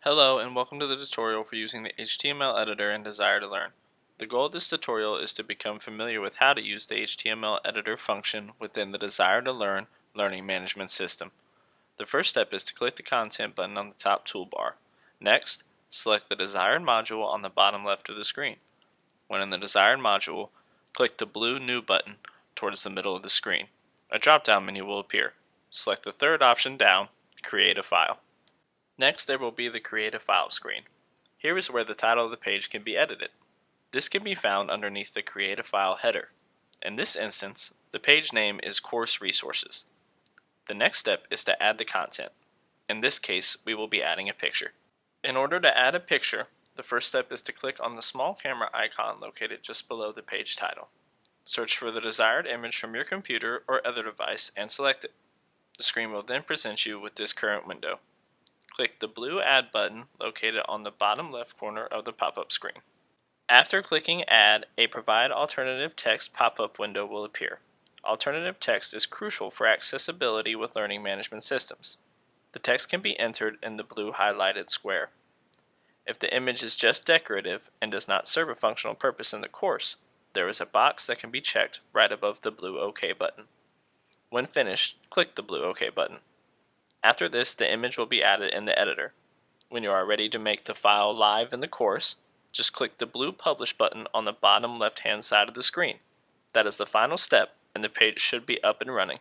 Hello and welcome to the tutorial for using the HTML editor in Desire2Learn. The goal of this tutorial is to become familiar with how to use the HTML editor function within the Desire2Learn learning management system. The first step is to click the content button on the top toolbar. Next, select the desired module on the bottom left of the screen. When in the desired module, click the blue New button towards the middle of the screen. A drop-down menu will appear. Select the third option down, Create a File. Next, there will be the Create a File screen. Here is where the title of the page can be edited. This can be found underneath the Create a File header. In this instance, the page name is Course Resources. The next step is to add the content. In this case, we will be adding a picture. In order to add a picture, the first step is to click on the small camera icon located just below the page title. Search for the desired image from your computer or other device and select it. The screen will then present you with this current window. Click the blue Add button located on the bottom left corner of the pop-up screen. After clicking Add, a Provide Alternative Text pop-up window will appear. Alternative text is crucial for accessibility with learning management systems. The text can be entered in the blue highlighted square. If the image is just decorative and does not serve a functional purpose in the course, there is a box that can be checked right above the blue OK button. When finished, click the blue OK button. After this, the image will be added in the editor. When you are ready to make the file live in the course, just click the blue Publish button on the bottom left-hand side of the screen. That is the final step, and the page should be up and running.